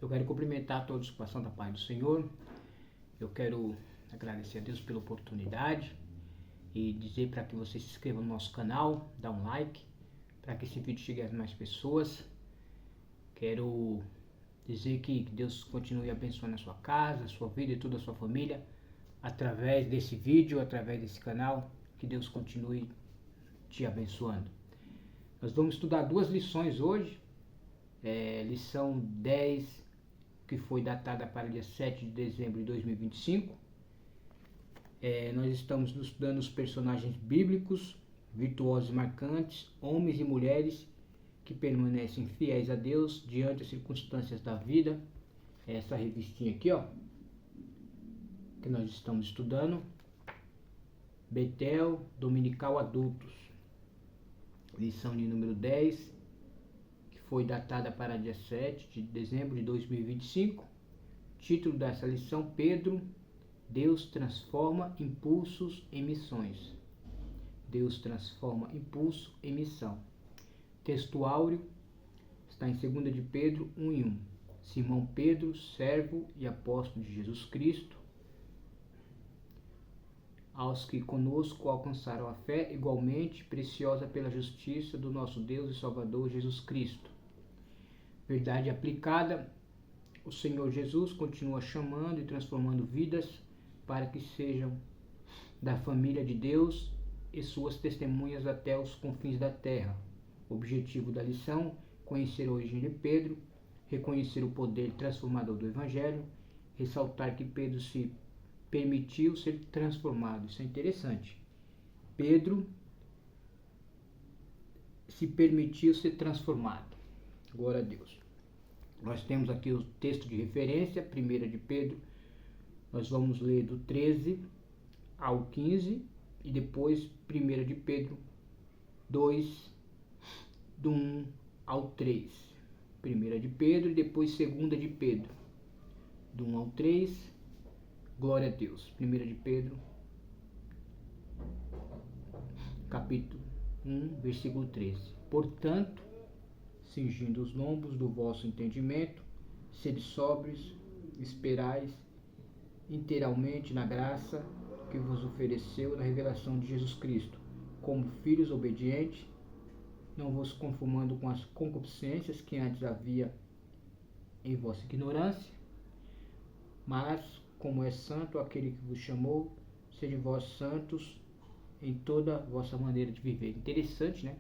Eu quero cumprimentar todos com a santa paz do Senhor. Eu quero agradecer a Deus pela oportunidade e dizer para que você se inscreva no nosso canal, dá um like, para que esse vídeo chegue a mais pessoas. Quero dizer que Deus continue abençoando a sua casa, a sua vida e toda a sua família, através desse vídeo, através desse canal, que Deus continue te abençoando. Nós vamos estudar duas lições hoje, lição 10, que foi datada para dia 7 de dezembro de 2025. Nós estamos estudando os personagens bíblicos, virtuosos e marcantes, homens e mulheres que permanecem fiéis a Deus diante das circunstâncias da vida. Essa revistinha aqui, ó, que nós estamos estudando, Betel Dominical Adultos, lição de número 10, que foi datada para dia 7 de dezembro de 2025. Título dessa lição: Pedro, Deus transforma impulsos em missões. Deus transforma impulso em missão. Texto áureo está em 2 de Pedro 1:1. Simão Pedro, servo e apóstolo de Jesus Cristo, aos que conosco alcançaram a fé igualmente preciosa pela justiça do nosso Deus e Salvador Jesus Cristo. Verdade aplicada: o Senhor Jesus continua chamando e transformando vidas para que sejam da família de Deus e suas testemunhas até os confins da terra. O objetivo da lição: conhecer a origem de Pedro, reconhecer o poder transformador do Evangelho, ressaltar que Pedro se permitiu ser transformado. Isso é interessante. Pedro se permitiu ser transformado. Glória a Deus. Nós temos aqui o texto de referência, 1 de Pedro. Nós vamos ler do 13 ao 15 e depois 1 de Pedro 2, do 1 ao 3. 1 de Pedro e depois 2 de Pedro, do 1 ao 3. Glória a Deus. 1 de Pedro, capítulo 1, versículo 13. Portanto, cingindo os lombos do vosso entendimento, sede sóbrios, esperais inteiramente na graça que vos ofereceu na revelação de Jesus Cristo, como filhos obedientes, não vos conformando com as concupiscências que antes havia em vossa ignorância, mas, como é santo aquele que vos chamou, sede vós santos em toda a vossa maneira de viver. Interessante, né?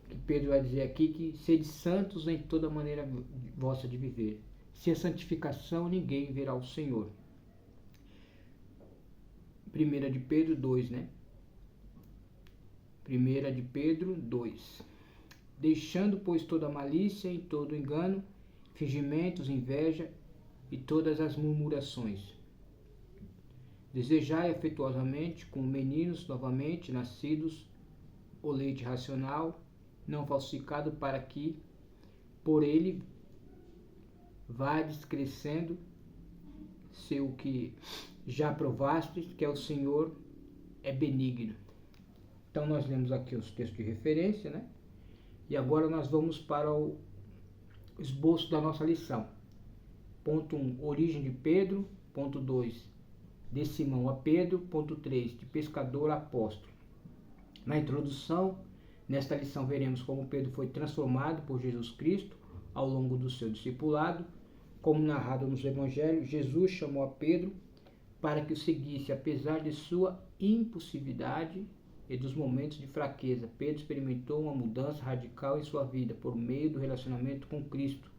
Que Pedro vai dizer aqui que sede santos em toda a maneira vossa de viver. Sem a santificação ninguém verá o Senhor. 1 de Pedro 2, né? 1 de Pedro 2. Deixando, pois, toda malícia e todo engano, fingimentos, inveja e todas as murmurações. Desejai afetuosamente, como meninos novamente nascidos, o leite racional, não falsificado, para que por ele vades crescendo, se o que já provastes, que é o Senhor é benigno. Então nós lemos aqui os textos de referência, né? E agora nós vamos para o esboço da nossa lição. Ponto 1, origem de Pedro. Ponto 2, de Simão a Pedro. Ponto 3, de pescador a apóstolo. Na introdução, nesta lição veremos como Pedro foi transformado por Jesus Cristo ao longo do seu discipulado. Como narrado nos Evangelhos, Jesus chamou a Pedro para que o seguisse, apesar de sua impulsividade e dos momentos de fraqueza. Pedro experimentou uma mudança radical em sua vida por meio do relacionamento com Cristo,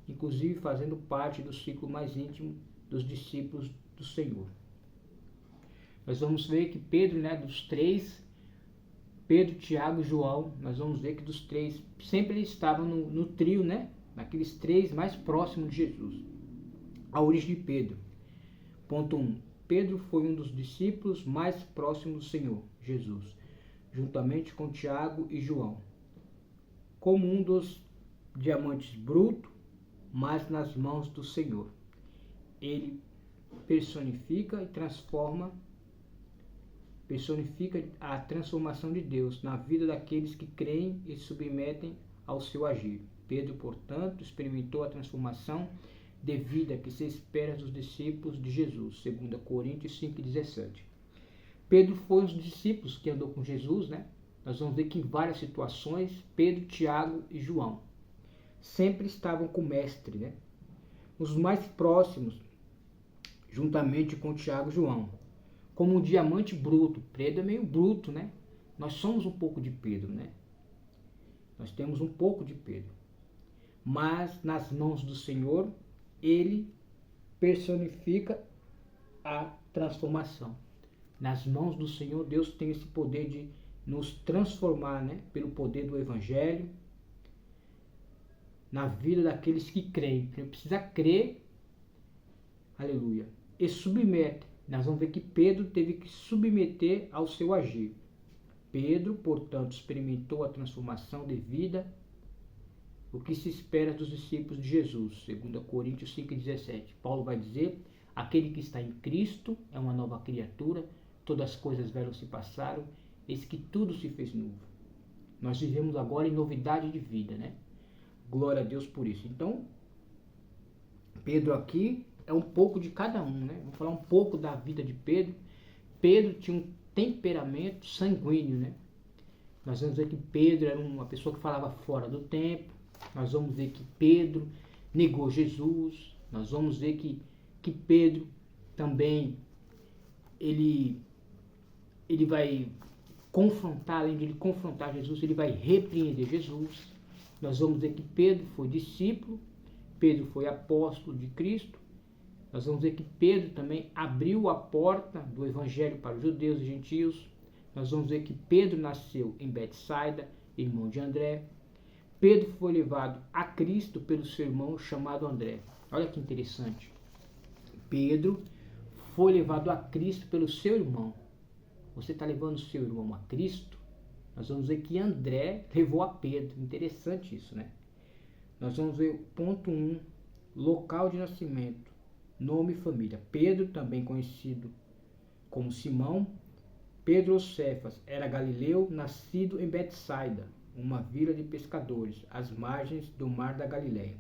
inclusive fazendo parte do ciclo mais íntimo dos discípulos do Senhor. Nós vamos ver que Pedro, né, dos três, Pedro, Tiago e João, nós vamos ver que dos três, sempre eles estavam no trio, né, naqueles três mais próximos de Jesus. A origem de Pedro. Ponto 1. Pedro foi um dos discípulos mais próximos do Senhor Jesus, juntamente com Tiago e João. Como um dos diamantes brutos, mas nas mãos do Senhor. Ele personifica a transformação de Deus na vida daqueles que creem e submetem ao seu agir. Pedro, portanto, experimentou a transformação de vida que se espera dos discípulos de Jesus, 2 Coríntios 5,17. Pedro foi um dos discípulos que andou com Jesus, né? Nós vamos ver que em várias situações, Pedro, Tiago e João sempre estavam com o mestre, né? Os mais próximos, juntamente com Tiago e João, como um diamante bruto. Pedro é meio bruto, né? Nós somos um pouco de Pedro, né? Nós temos um pouco de Pedro. Mas nas mãos do Senhor, ele personifica a transformação. Nas mãos do Senhor, Deus tem esse poder de nos transformar, né? Pelo poder do Evangelho, na vida daqueles que creem. Precisa crer, aleluia, e submete. Nós vamos ver que Pedro teve que submeter ao seu agir. Pedro, portanto, experimentou a transformação de vida, o que se espera dos discípulos de Jesus, 2 Coríntios 5,17. Paulo vai dizer, aquele que está em Cristo é uma nova criatura, todas as coisas velhas se passaram, eis que tudo se fez novo. Nós vivemos agora em novidade de vida, né? Glória a Deus por isso. Então, Pedro aqui é um pouco de cada um, né? Vamos falar um pouco da vida de Pedro. Pedro tinha um temperamento sanguíneo, né? Nós vamos ver que Pedro era uma pessoa que falava fora do tempo. Nós vamos ver que Pedro negou Jesus. Nós vamos ver que Pedro também ele vai confrontar, além de ele confrontar Jesus, ele vai repreender Jesus. Nós vamos ver que Pedro foi discípulo, Pedro foi apóstolo de Cristo. Nós vamos ver que Pedro também abriu a porta do Evangelho para os judeus e gentios. Nós vamos ver que Pedro nasceu em Betsaida, irmão de André. Pedro foi levado a Cristo pelo seu irmão chamado André. Olha que interessante. Pedro foi levado a Cristo pelo seu irmão. Você está levando o seu irmão a Cristo? Nós vamos ver que André levou a Pedro. Interessante isso, né? Nós vamos ver o ponto 1, local de nascimento, nome e família. Pedro, também conhecido como Simão, Pedro ou Cefas, era galileu, nascido em Betsaida, uma vila de pescadores, às margens do mar da Galileia.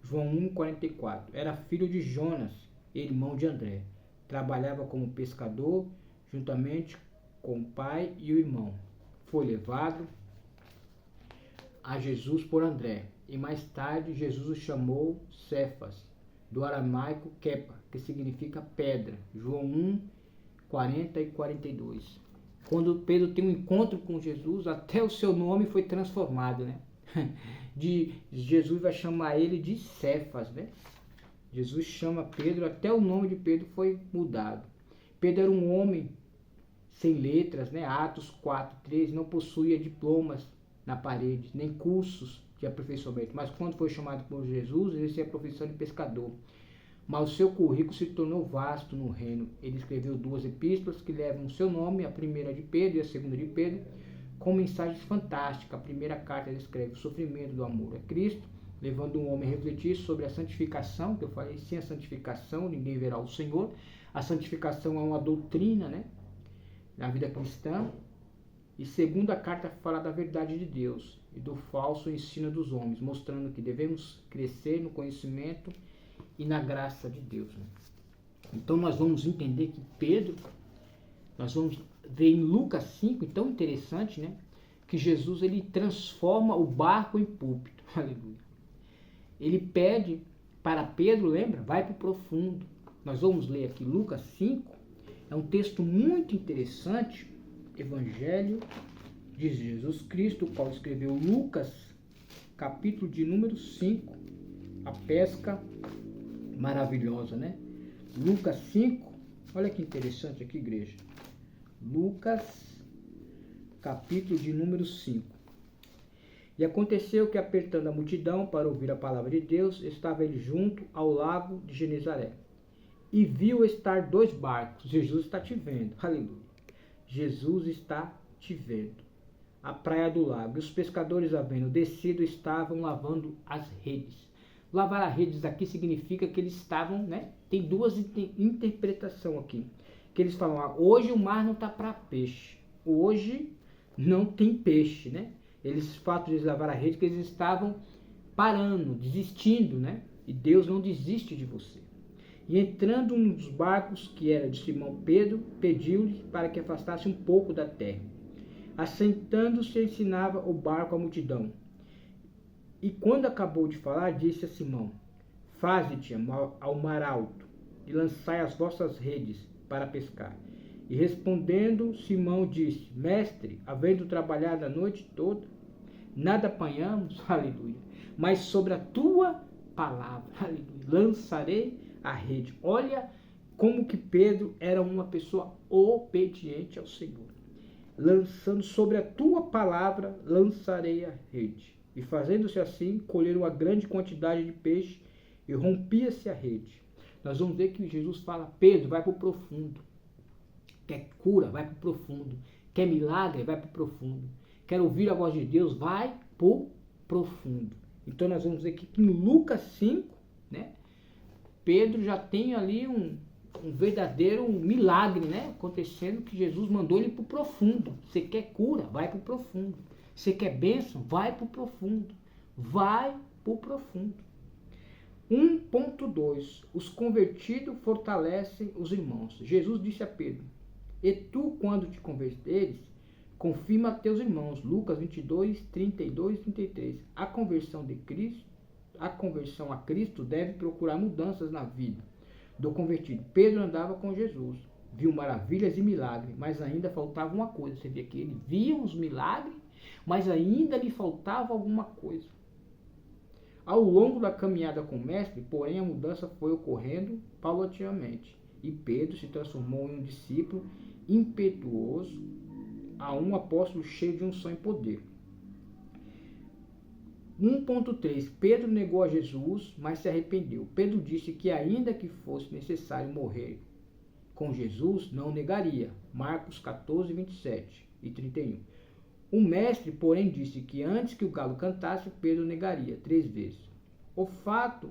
João 1,44. Era filho de Jonas, irmão de André. Trabalhava como pescador, juntamente com o pai e o irmão. Foi levado a Jesus por André, e mais tarde Jesus o chamou Cefas, do aramaico Kepa, que significa pedra. João 1, 40 e 42. Quando Pedro tem um encontro com Jesus, até o seu nome foi transformado, né? Jesus vai chamar ele de Cefas, né? Jesus chama Pedro, até o nome de Pedro foi mudado. Pedro era um homem sem letras, né? Atos 4:13, não possuía diplomas na parede, nem cursos de aperfeiçoamento. Mas quando foi chamado por Jesus, ele exercia a profissão de pescador. Mas o seu currículo se tornou vasto no reino. Ele escreveu 2 epístolas que levam o seu nome, a primeira de Pedro e a segunda de Pedro, com mensagens fantásticas. A primeira carta ele escreve o sofrimento do amor a Cristo, levando um homem a refletir sobre a santificação, que eu falei, sem a santificação ninguém verá o Senhor. A santificação é uma doutrina, né, na vida cristã. E segunda carta fala da verdade de Deus e do falso ensino dos homens, mostrando que devemos crescer no conhecimento e na graça de Deus, né? Então nós vamos entender que Pedro, nós vamos ver em Lucas 5, tão interessante, né? Que Jesus ele transforma o barco em púlpito. Aleluia. Ele pede para Pedro, lembra? Vai para o profundo. Nós vamos ler aqui Lucas 5, é um texto muito interessante, Evangelho de Jesus Cristo, o qual escreveu Lucas, capítulo de número 5, a pesca maravilhosa, né? Lucas 5, olha que interessante aqui, igreja. Lucas, capítulo de número 5. E aconteceu que, apertando a multidão para ouvir a palavra de Deus, estava ele junto ao lago de Genezaré. E viu estar 2 barcos. Jesus está te vendo. Aleluia. Jesus está te vendo. A praia do lago. E os pescadores, havendo descido, estavam lavando as redes. Lavar as redes aqui significa que eles estavam, né? Tem duas interpretações aqui. Que eles falam, hoje o mar não está para peixe. Hoje não tem peixe, né? Eles, fato de lavar a rede, que eles estavam parando, desistindo, né? E Deus não desiste de você. E entrando num dos barcos, que era de Simão Pedro, pediu-lhe para que afastasse um pouco da terra. Assentando-se, ensinava o barco à multidão. E quando acabou de falar, disse a Simão: Faze-te ao mar alto, e lançai as vossas redes para pescar. E respondendo, Simão disse: Mestre, havendo trabalhado a noite toda, nada apanhamos, aleluia, mas sobre a tua palavra, aleluia, lançarei a rede. Olha como que Pedro era uma pessoa obediente ao Senhor. Lançando sobre a tua palavra, lançarei a rede. E fazendo-se assim, colheram uma grande quantidade de peixe e rompia-se a rede. Nós vamos ver que Jesus fala: Pedro, vai para o profundo. Quer cura? Vai para o profundo. Quer milagre? Vai para o profundo. Quer ouvir a voz de Deus? Vai para o profundo. Então nós vamos ver aqui que no Lucas 5, né, Pedro já tem ali um verdadeiro milagre, né, acontecendo, que Jesus mandou ele para o profundo. Você quer cura? Vai para o profundo. Você quer bênção? Vai para o profundo. Vai para o profundo. 1.2. Os convertidos fortalecem os irmãos. Jesus disse a Pedro: E tu, quando te converteres, confirma a teus irmãos. Lucas 22, 32 e 33. A conversão a Cristo deve procurar mudanças na vida do convertido. Pedro andava com Jesus, viu maravilhas e milagres, mas ainda faltava uma coisa. Você vê que ele via os milagres, mas ainda lhe faltava alguma coisa. Ao longo da caminhada com o mestre, porém, a mudança foi ocorrendo paulatinamente, e Pedro se transformou em um discípulo impetuoso, a um apóstolo cheio de unção e poder. 1.3. Pedro negou a Jesus, mas se arrependeu. Pedro disse que ainda que fosse necessário morrer com Jesus, não negaria. Marcos 14, 27 e 31. O mestre, porém, disse que antes que o galo cantasse, Pedro negaria 3 vezes. O fato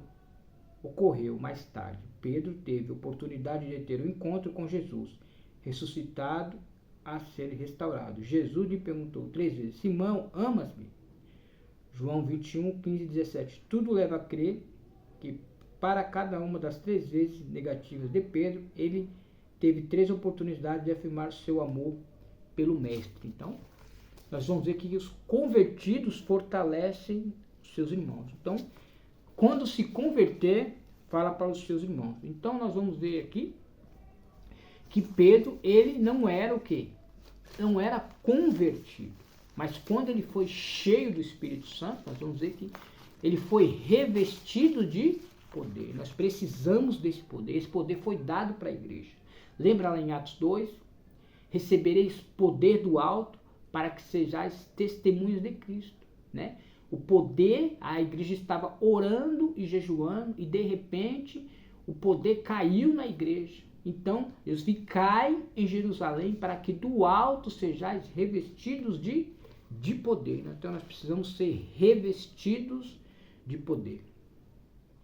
ocorreu mais tarde. Pedro teve a oportunidade de ter um encontro com Jesus, ressuscitado a ser restaurado. Jesus lhe perguntou 3 vezes: Simão, amas-me? João 21, 15 e 17. Tudo leva a crer que para cada uma das 3 vezes negativas de Pedro, ele teve 3 oportunidades de afirmar seu amor pelo mestre. Então, nós vamos ver que os convertidos fortalecem os seus irmãos. Então, quando se converter, fala para os seus irmãos. Então, nós vamos ver aqui que Pedro, ele não era o quê? Não era convertido. Mas quando ele foi cheio do Espírito Santo, nós vamos ver que ele foi revestido de poder. Nós precisamos desse poder. Esse poder foi dado para a igreja. Lembra lá em Atos 2? Recebereis poder do alto para que sejais testemunhas de Cristo, né? O poder, a igreja estava orando e jejuando, e de repente o poder caiu na igreja. Então, Deus diz: cai em Jerusalém para que do alto sejais revestidos de poder. Então, nós precisamos ser revestidos de poder.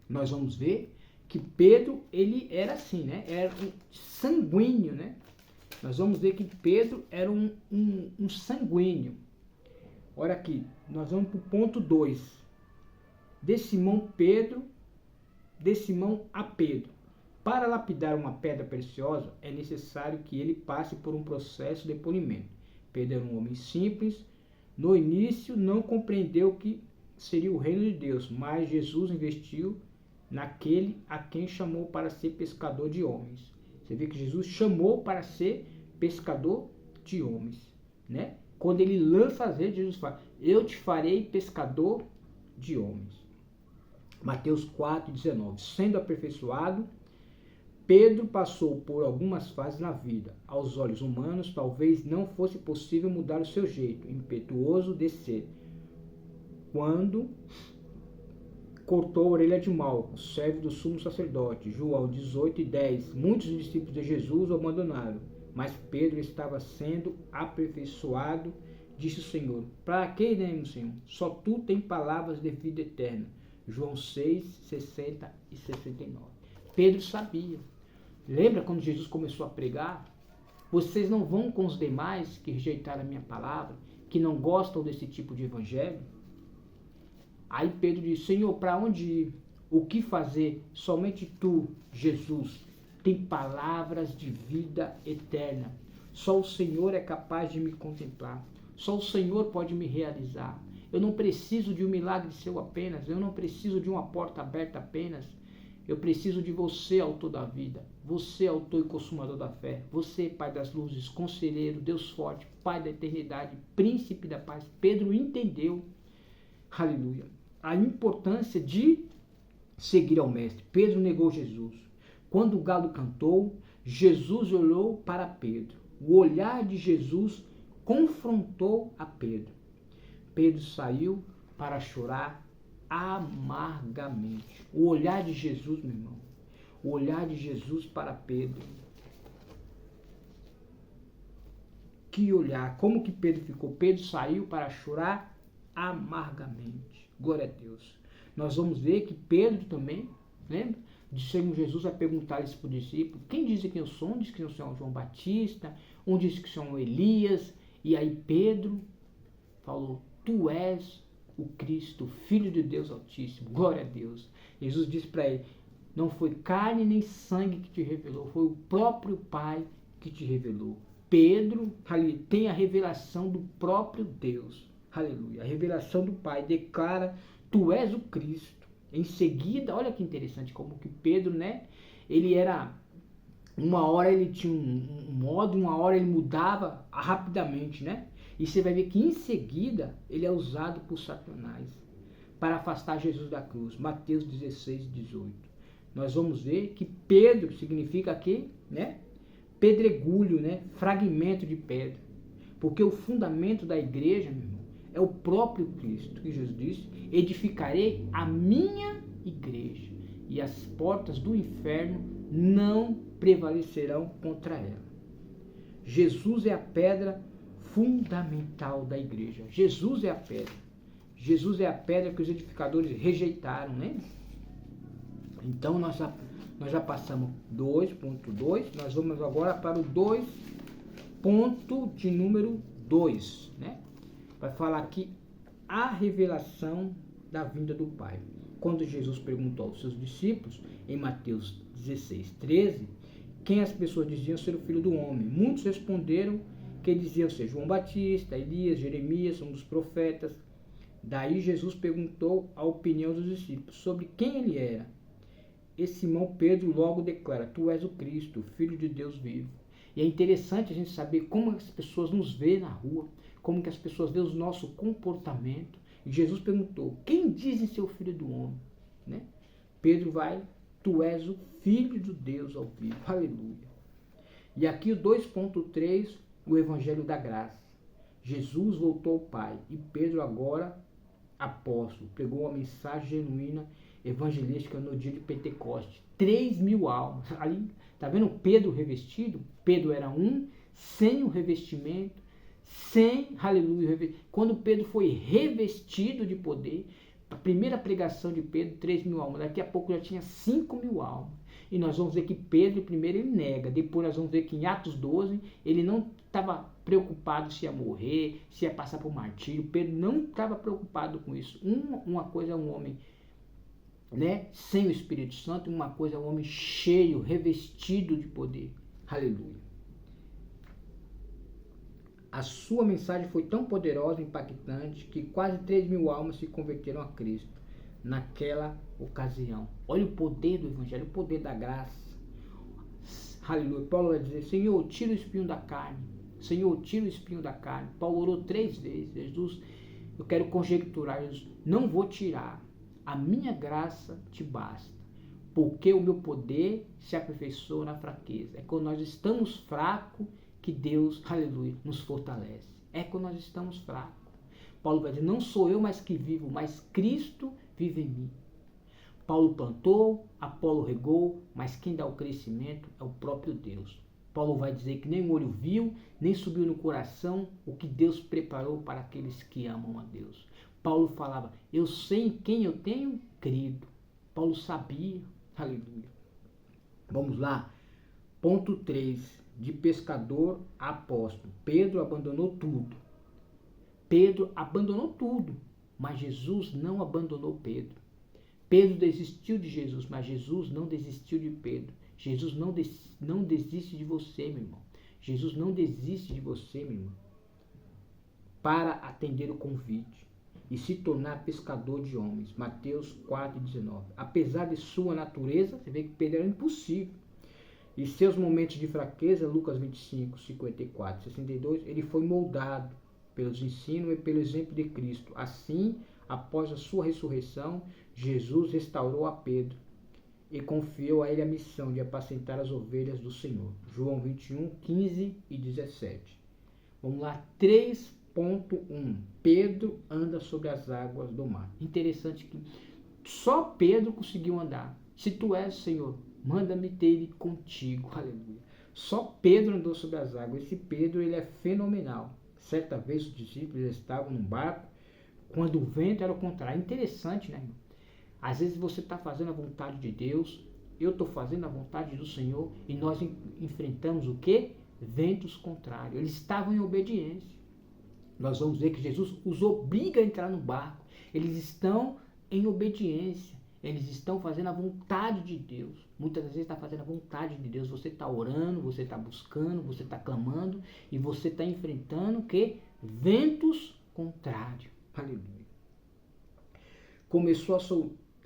Nós vamos ver que Pedro, ele era assim, né? Era um sanguíneo, né? Nós vamos ver que Pedro era um sanguíneo. Olha aqui, nós vamos para o ponto 2. De Simão a Pedro. Para lapidar uma pedra preciosa, é necessário que ele passe por um processo de polimento. Pedro era um homem simples. No início, não compreendeu que seria o reino de Deus, mas Jesus investiu naquele a quem chamou para ser pescador de homens. Você vê que Jesus chamou para ser pescador de homens, né? Quando ele lança as redes, Jesus fala: eu te farei pescador de homens. Mateus 4,19. Sendo aperfeiçoado, Pedro passou por algumas fases na vida. Aos olhos humanos, talvez não fosse possível mudar o seu jeito impetuoso de ser. Quando cortou a orelha de Malco, servo do sumo sacerdote. João 18:10. Muitos discípulos de Jesus o abandonaram, mas Pedro estava sendo aperfeiçoado. Disse o Senhor: para que iremos, Senhor? Só tu tens palavras de vida eterna. João 6, 60 e 69. Pedro sabia. Lembra quando Jesus começou a pregar? Vocês não vão com os demais que rejeitaram a minha palavra, que não gostam desse tipo de evangelho? Aí Pedro disse, Senhor, para onde ir? O que fazer? Somente tu, Jesus, tem palavras de vida eterna. Só o Senhor é capaz de me contemplar. Só o Senhor pode me realizar. Eu não preciso de um milagre seu apenas. Eu não preciso de uma porta aberta apenas. Eu preciso de você, autor da vida. Você, autor e consumador da fé. Você, Pai das luzes, conselheiro, Deus forte, Pai da eternidade, príncipe da paz. Pedro entendeu, aleluia, a importância de seguir ao Mestre. Pedro negou Jesus. Quando o galo cantou, Jesus olhou para Pedro. O olhar de Jesus confrontou a Pedro. Pedro saiu para chorar amargamente. O olhar de Jesus, meu irmão. O olhar de Jesus para Pedro. Que olhar. Como que Pedro ficou? Pedro saiu para chorar amargamente. Glória a Deus. Nós vamos ver que Pedro também, lembra? Disse Jesus a perguntar-lhes para o discípulo, quem diz que eu sou? Um diz que eu sou João Batista, um diz que sou Elias. E aí Pedro falou, tu és o Cristo, Filho de Deus Altíssimo. Glória a Deus. Jesus disse para ele, não foi carne nem sangue que te revelou, foi o próprio Pai que te revelou. Pedro tem a revelação do próprio Deus. Aleluia. A revelação do Pai declara, tu és o Cristo. Em seguida, olha que interessante, como que Pedro, né? Ele era, uma hora ele tinha um modo, uma hora ele mudava rapidamente, né? E você vai ver que em seguida ele é usado por Satanás para afastar Jesus da cruz. Mateus 16, 18. Nós vamos ver que Pedro significa aqui, né? Pedregulho, né? Fragmento de pedra. Porque o fundamento da igreja, meu irmão, é o próprio Cristo, que Jesus disse, edificarei a minha igreja e as portas do inferno não prevalecerão contra ela. Jesus é a pedra fundamental da igreja. Jesus é a pedra. Jesus é a pedra que os edificadores rejeitaram, né? Então nós já passamos 2.2, nós vamos agora para o 2 ponto de número 2, né? Vai falar aqui a revelação da vinda do Pai. Quando Jesus perguntou aos seus discípulos, em Mateus 16, 13, quem as pessoas diziam ser o Filho do Homem? Muitos responderam que diziam ser João Batista, Elias, Jeremias, um dos profetas. Daí Jesus perguntou a opinião dos discípulos sobre quem ele era. E Simão Pedro logo declara, tu és o Cristo, o Filho de Deus vivo. E é interessante a gente saber como as pessoas nos veem na rua, como que as pessoas veem o nosso comportamento. E Jesus perguntou, quem dizem ser o Filho do Homem? Né? Pedro vai, tu és o Filho de Deus ao vivo. Aleluia. E aqui o 2.3, o Evangelho da Graça. Jesus voltou ao Pai e Pedro agora, apóstolo, pregou uma mensagem genuína, evangelística no dia de Pentecoste. 3.000 almas. Ali, tá vendo Pedro revestido? Pedro era sem o revestimento, sem, aleluia, quando Pedro foi revestido de poder, a primeira pregação de Pedro, 3.000 almas, daqui a pouco já tinha 5.000 almas, e nós vamos ver que Pedro primeiro ele nega, depois nós vamos ver que em Atos 12, ele não estava preocupado se ia morrer, se ia passar por martírio, Pedro não estava preocupado com isso. Uma coisa é um homem, né, sem o Espírito Santo, uma coisa é um homem cheio, revestido de poder, aleluia. A sua mensagem foi tão poderosa e impactante que quase 3.000 almas se converteram a Cristo naquela ocasião. Olha o poder do Evangelho, o poder da graça. Aleluia. Paulo vai dizer, Senhor, tira o espinho da carne. Senhor, tira o espinho da carne. Paulo orou 3 vezes. Jesus, eu quero conjecturar, Jesus, não vou tirar. A minha graça te basta. Porque o meu poder se aperfeiçoa na fraqueza. É quando nós estamos fracos que Deus, aleluia, nos fortalece. É quando nós estamos fracos. Paulo vai dizer, não sou eu mais que vivo, mas Cristo vive em mim. Paulo plantou, Apolo regou, mas quem dá o crescimento é o próprio Deus. Paulo vai dizer que nem o olho viu, nem subiu no coração o que Deus preparou para aqueles que amam a Deus. Paulo falava, eu sei em quem eu tenho crido. Paulo sabia, aleluia. Vamos lá, ponto 3. De pescador a apóstolo. Pedro abandonou tudo. Pedro abandonou tudo. mas Jesus não abandonou Pedro. Pedro desistiu de Jesus, mas Jesus não desistiu de Pedro. Jesus não desiste de você, meu irmão. Jesus não desiste de você, meu irmão, para atender o convite e se tornar pescador de homens. Mateus 4,19. Apesar de sua natureza, você vê que Pedro era impossível. E seus momentos de fraqueza, Lucas 25, 54, 62, ele foi moldado pelos ensinos e pelo exemplo de Cristo. Assim, após a sua ressurreição, Jesus restaurou a Pedro e confiou a ele a missão de apacentar as ovelhas do Senhor. João 21, 15 e 17. Vamos lá, 3.1. Pedro anda sobre as águas do mar. Interessante que só Pedro conseguiu andar. Se tu és, Senhor, manda-me ter ele contigo. Aleluia. Só Pedro andou sobre as águas. Esse Pedro, ele é fenomenal. Certa vez os discípulos estavam num barco, quando o vento era o contrário. Interessante, né, irmão? Às vezes você está fazendo a vontade de Deus, eu estou fazendo a vontade do Senhor, e nós enfrentamos o quê? Ventos contrários. Eles estavam em obediência. Nós vamos ver que Jesus os obriga a entrar no barco. Eles estão em obediência. Eles estão fazendo a vontade de Deus. Muitas vezes está fazendo a vontade de Deus. Você está orando, você está buscando, você está clamando, e você está enfrentando o quê? Ventos contrários. Aleluia. Começou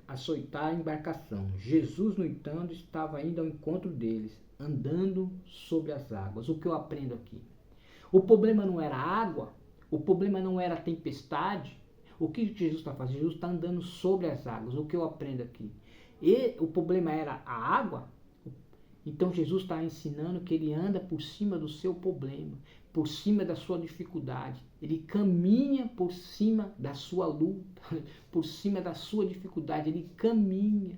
a açoitar a embarcação. Jesus, no entanto, estava indo ao encontro deles, andando sobre as águas. O que eu aprendo aqui? O problema não era a água, o problema não era a tempestade. O que Jesus está fazendo? Jesus está andando sobre as águas. O que eu aprendo aqui? E o problema era a água. Então Jesus está ensinando que ele anda por cima do seu problema, por cima da sua dificuldade. Ele caminha por cima da sua luta, por cima da sua dificuldade. Ele caminha.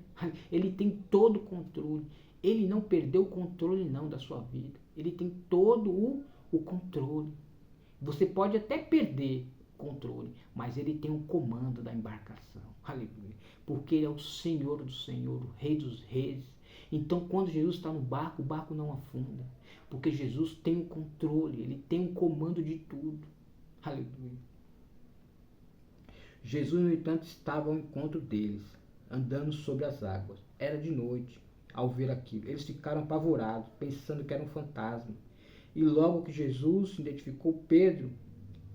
Ele tem todo o controle. Ele não perdeu o controle não da sua vida. Ele tem todo o controle. Você pode até perder o controle, mas ele tem o comando da embarcação. Aleluia. Porque ele é o Senhor do Senhor, o Rei dos Reis. Então, quando Jesus está no barco, o barco não afunda. Porque Jesus tem o controle, ele tem o comando de tudo. Aleluia. Jesus, no entanto, estava ao encontro deles, andando sobre as águas. Era de noite. Ao ver aquilo, eles ficaram apavorados, pensando que era um fantasma. E logo que Jesus identificou, Pedro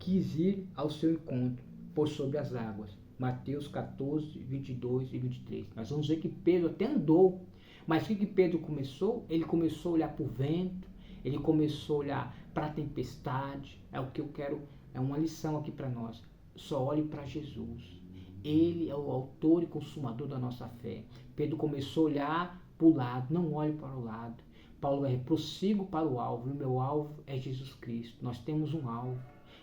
quis ir ao seu encontro, por sobre as águas. Mateus 14, 22 e 23. Nós vamos ver que Pedro até andou. Mas o que Pedro começou? Ele começou a olhar para o vento, ele começou a olhar para a tempestade. É o que eu quero, é uma lição aqui para nós. Só olhe para Jesus. Ele é o autor e consumador da nossa fé. Pedro começou a olhar para o lado, não olhe para o lado. Paulo vai, prossigo para o alvo, e o meu alvo é Jesus Cristo. Nós temos um alvo.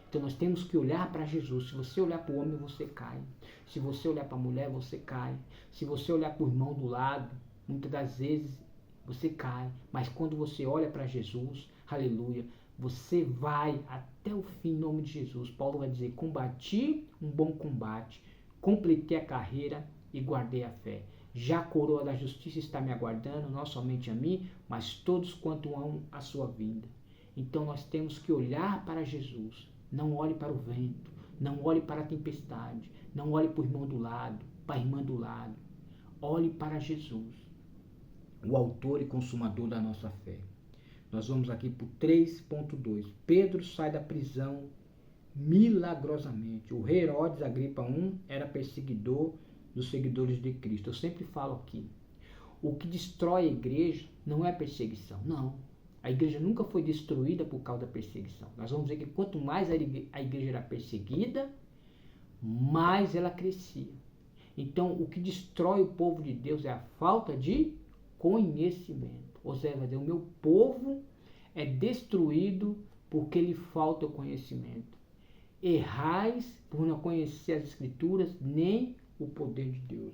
Então nós temos que olhar para Jesus. Se você olhar para o homem, você cai. Se você olhar para a mulher, você cai. Se você olhar para o irmão do lado, muitas das vezes você cai. Mas quando você olha para Jesus, aleluia, você vai até o fim em nome de Jesus. Paulo vai dizer, combati um bom combate, completei a carreira e guardei a fé. Já a coroa da justiça está me aguardando, não somente a mim, mas todos quanto amam a sua vinda. Então nós temos que olhar para Jesus. Não olhe para o vento, não olhe para a tempestade, não olhe para o irmão do lado, para a irmã do lado. Olhe para Jesus, o autor e consumador da nossa fé. Nós vamos aqui para o 3.2. Pedro sai da prisão milagrosamente. O rei Herodes Agripa I era perseguidor dos seguidores de Cristo. Eu sempre falo aqui, o que destrói a igreja não é a perseguição, não. A igreja nunca foi destruída por causa da perseguição. Nós vamos ver que quanto mais a igreja era perseguida, mais ela crescia. Então, o que destrói o povo de Deus é a falta de conhecimento. Ou seja, vai dizer, o meu povo é destruído porque lhe falta o conhecimento. Errais por não conhecer as Escrituras, nem o poder de Deus.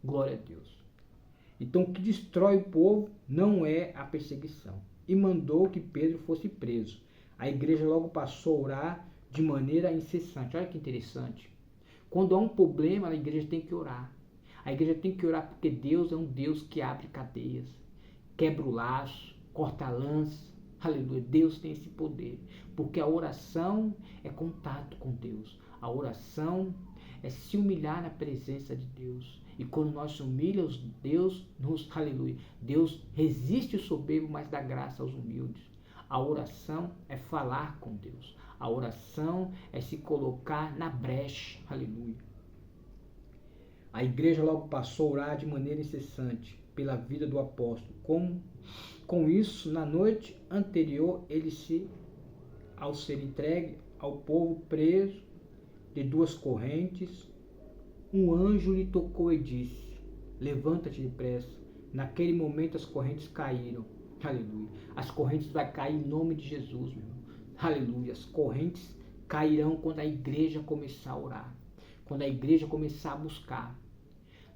Glória a Deus. Então, o que destrói o povo não é a perseguição. E mandou que Pedro fosse preso. A igreja logo passou a orar de maneira incessante. Olha que interessante. Quando há um problema, a igreja tem que orar. A igreja tem que orar porque Deus é um Deus que abre cadeias, quebra o laço, corta a lança. Aleluia. Deus tem esse poder. Porque a oração é contato com Deus. A oração é se humilhar na presença de Deus. E quando nós humilhamos, Deus aleluia, Deus resiste o soberbo, mas dá graça aos humildes. A oração é falar com Deus. A oração é se colocar na brecha, aleluia. A igreja logo passou a orar de maneira incessante pela vida do apóstolo. Com isso, na noite anterior, ao ser entregue ao povo preso de 2 correntes, um anjo lhe tocou e disse: levanta-te depressa. Naquele momento as correntes caíram. Aleluia. As correntes vão cair em nome de Jesus, meu irmão. Aleluia. As correntes cairão quando a igreja começar a orar. Quando a igreja começar a buscar.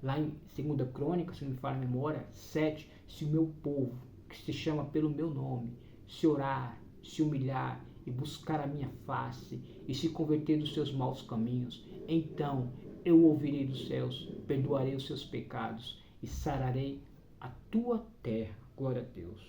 Lá em 2 Crônicas, se não me falha a memória, 7, se o meu povo, que se chama pelo meu nome, se orar, se humilhar e buscar a minha face e se converter dos seus maus caminhos, então eu ouvirei dos céus, perdoarei os seus pecados e sararei a tua terra. Glória a Deus.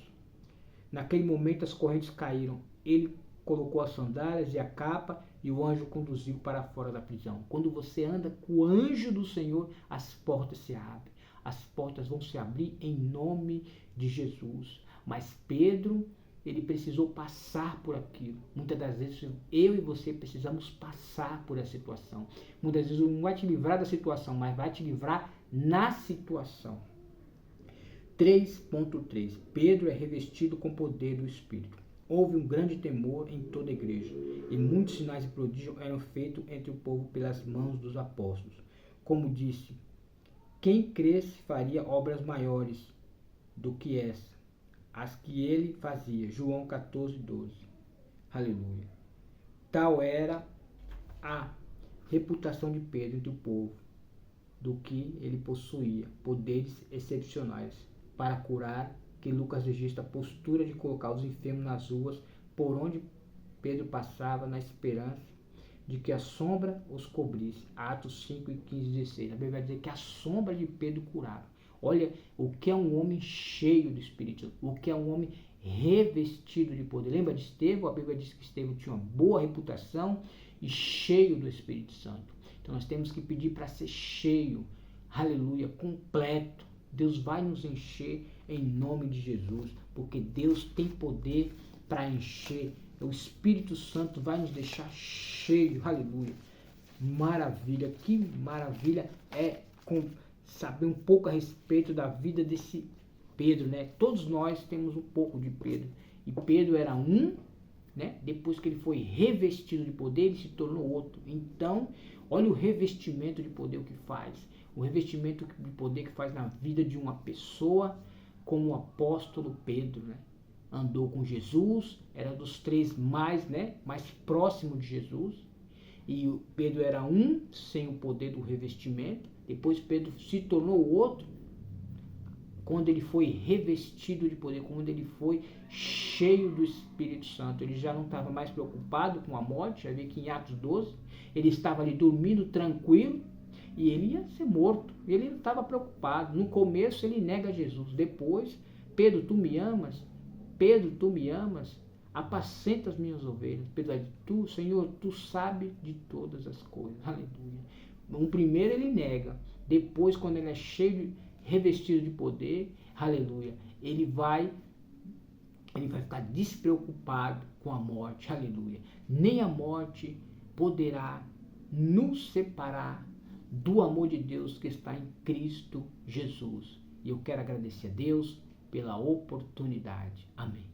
Naquele momento as correntes caíram. Ele colocou as sandálias e a capa e o anjo conduziu para fora da prisão. Quando você anda com o anjo do Senhor, as portas se abrem. As portas vão se abrir em nome de Jesus. Mas Pedro, ele precisou passar por aquilo. Muitas das vezes eu e você precisamos passar por essa situação. Muitas vezes não vai te livrar da situação, mas vai te livrar na situação. 3.3. Pedro é revestido com poder do Espírito. Houve um grande temor em toda a igreja, e muitos sinais e prodígios eram feitos entre o povo pelas mãos dos apóstolos. Como disse, quem cresce faria obras maiores do que essa, as que ele fazia. João 14:12. Aleluia. Tal era a reputação de Pedro entre o povo, do que ele possuía, poderes excepcionais para curar, que Lucas registra a postura de colocar os enfermos nas ruas por onde Pedro passava, na esperança de que a sombra os cobrisse. Atos 5 e 15, 16. A Bíblia vai dizer que a sombra de Pedro curava. Olha o que é um homem cheio do Espírito, o que é um homem revestido de poder. Lembra de Estevão? A Bíblia diz que Estevão tinha uma boa reputação e cheio do Espírito Santo. Então nós temos que pedir para ser cheio, aleluia, completo. Deus vai nos encher em nome de Jesus, porque Deus tem poder para encher. O Espírito Santo vai nos deixar cheio, aleluia. Maravilha, que maravilha é saber um pouco a respeito da vida desse Pedro, né? Todos nós temos um pouco de Pedro. E Pedro era né? Depois que ele foi revestido de poder, ele se tornou outro. Então, olha o revestimento de poder o que faz. O revestimento de poder que faz na vida de uma pessoa, como o apóstolo Pedro, né? Andou com Jesus, era dos 3 mais próximos de Jesus. E o Pedro era sem o poder do revestimento. Depois Pedro se tornou outro quando ele foi revestido de poder, quando ele foi cheio do Espírito Santo. Ele já não estava mais preocupado com a morte. Já vê que em Atos 12 ele estava ali dormindo tranquilo e ele ia ser morto. Ele não estava preocupado. No começo ele nega Jesus. Depois, Pedro, tu me amas? Pedro, tu me amas? Apacenta as minhas ovelhas. Pedro vai dizer, Senhor, tu sabes de todas as coisas. Aleluia. No primeiro ele nega. Depois, quando ele é cheio, revestido de poder, aleluia, ele vai ficar despreocupado com a morte. Aleluia. Nem a morte poderá nos separar do amor de Deus que está em Cristo Jesus. E eu quero agradecer a Deus pela oportunidade. Amém.